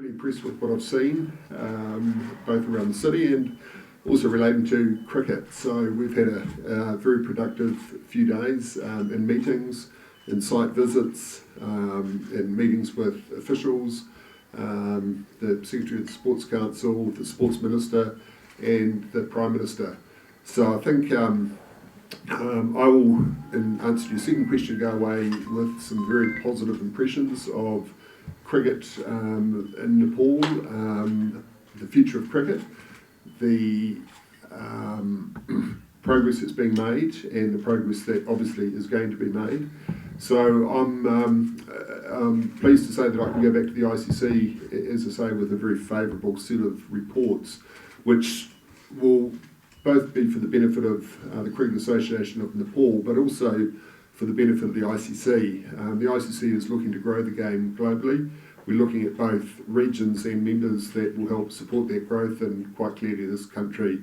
pretty impressed with what I've seen, both around the city and also relating to cricket. So we've had a very productive few days in meetings, in site visits, in meetings with officials, the Secretary of the Sports Council, the Sports Minister and the Prime Minister. So I think I will, in answer to your second question, go away with some very positive impressions of cricket in Nepal, the future of cricket, the progress that's being made and the progress that obviously is going to be made. So I'm pleased to say that I can go back to the ICC, as I say, with a very favourable set of reports, which will both be for the benefit of the Cricket Association of Nepal, but also for the benefit of the ICC. The ICC is looking to grow the game globally. We're looking at both regions and members that will help support that growth, and quite clearly this country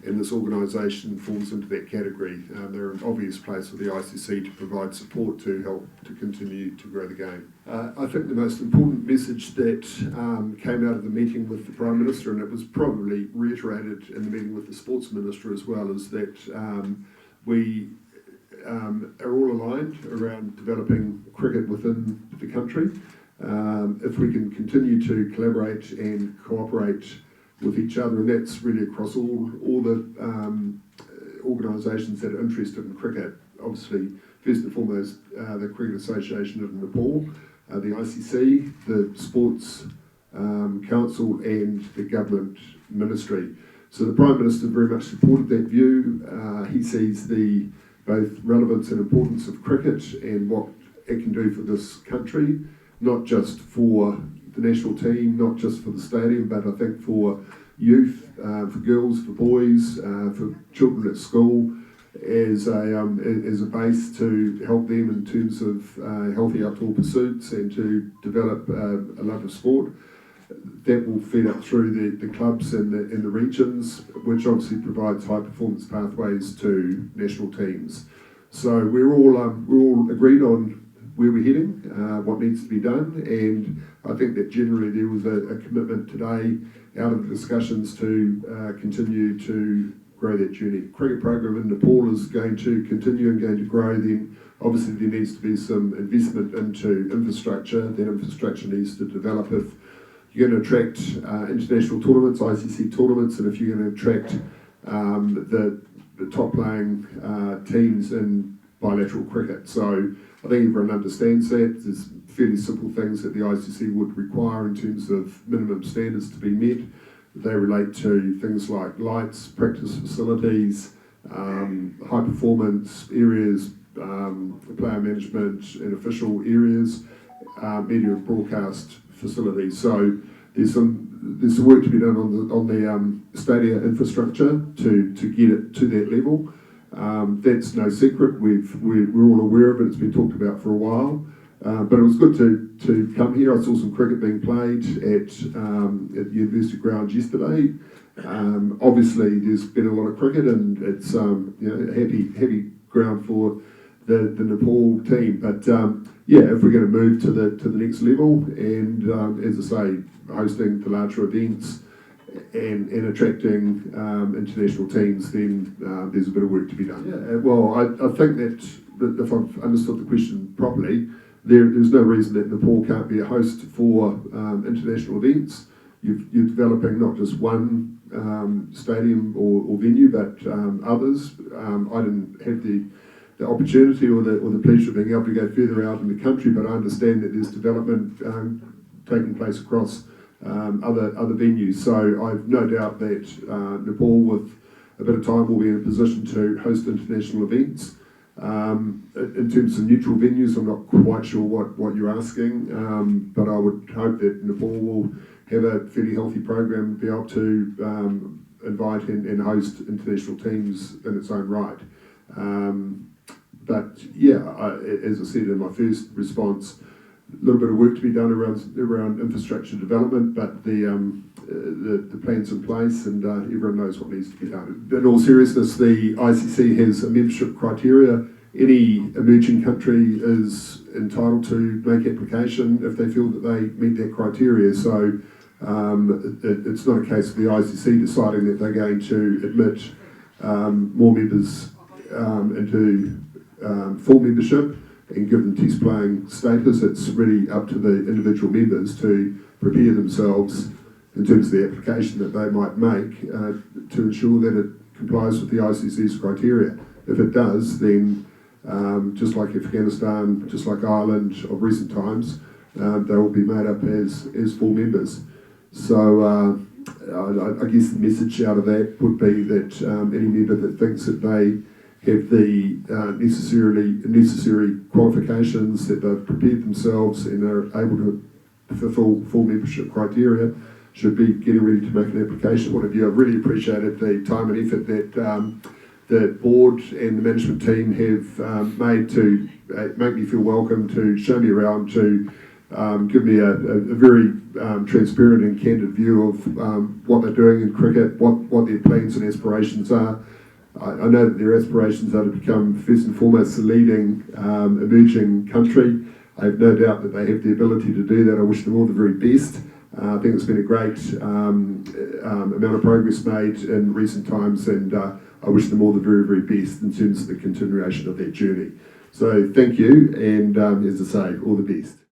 and this organisation falls into that category. They're an obvious place for the ICC to provide support to help to continue to grow the game. I think the most important message that came out of the meeting with the Prime Minister, and it was probably reiterated in the meeting with the Sports Minister as well, is that we are all aligned around developing cricket within the country. If we can continue to collaborate and cooperate with each other, and that's really across all the organisations that are interested in cricket. Obviously, first and foremost, the Cricket Association of Nepal, the ICC, the Sports Council and the Government Ministry. So the Prime Minister very much supported that view. He sees the both relevance and importance of cricket and what it can do for this country, not just for the national team, not just for the stadium, but I think for youth, for girls, for boys, for children at school, as a base to help them in terms of healthy outdoor pursuits and to develop a love of sport. That will feed up through the clubs and the regions, which obviously provides high performance pathways to national teams. So we're all agreed on where we're heading, what needs to be done, and I think that generally there was a commitment today out of the discussions to continue to grow that journey. Cricket program in Nepal is going to continue and going to grow. Then obviously there needs to be some investment into infrastructure. That infrastructure needs to develop if you're going to attract international tournaments, ICC tournaments, and if you're going to attract the top playing teams in bilateral cricket. So I think everyone understands that. There's fairly simple things that the ICC would require in terms of minimum standards to be met. They relate to things like lights, practice facilities, high performance areas, player management and official areas, media and broadcast facilities. So there's some work to be done on the stadia infrastructure to get it to that level. That's no secret. We're all aware of it. It's been talked about for a while. But it was good to come here. I saw some cricket being played at the University grounds yesterday. Obviously, there's been a lot of cricket, and it's happy ground for the Nepal team. But if we're going to move to the next level, and as I say, hosting the larger events and attracting international teams, then there's a bit of work to be done. I think that if I've understood the question properly, there's no reason that Nepal can't be a host for international events. You're developing not just one stadium or venue, but others. I didn't have the opportunity or the pleasure of being able to go further out in the country, but I understand that there's development taking place across other venues. So I've no doubt that Nepal, with a bit of time, will be in a position to host international events. In terms of neutral venues, I'm not quite sure what you're asking, but I would hope that Nepal will have a fairly healthy program, be able to invite and host international teams in its own right. As I said in my first response, a little bit of work to be done around infrastructure development, but the plan's in place, and everyone knows what needs to be done. In all seriousness, the ICC has a membership criteria. Any emerging country is entitled to make application if they feel that they meet that criteria. So It's not a case of the ICC deciding that they're going to admit more members into full membership and give them test playing status. It's really up to the individual members to prepare themselves in terms of the application that they might make to ensure that it complies with the ICC's criteria. If it does, then just like Afghanistan, just like Ireland of recent times, they will be made up as full members. So I guess the message out of that would be that any member that thinks that they have the necessary qualifications, that they've prepared themselves and are able to fulfil full membership criteria, should be getting ready to make an application. One of you, I've really appreciated the time and effort that the board and the management team have made to make me feel welcome, to show me around, to give me a very transparent and candid view of what they're doing in cricket, what their plans and aspirations are. I know that their aspirations are to become, first and foremost, the leading emerging country. I have no doubt that they have the ability to do that. I wish them all the very best. I think it's been a great amount of progress made in recent times, and I wish them all the very, very best in terms of the continuation of that journey. So thank you, and as I say, all the best.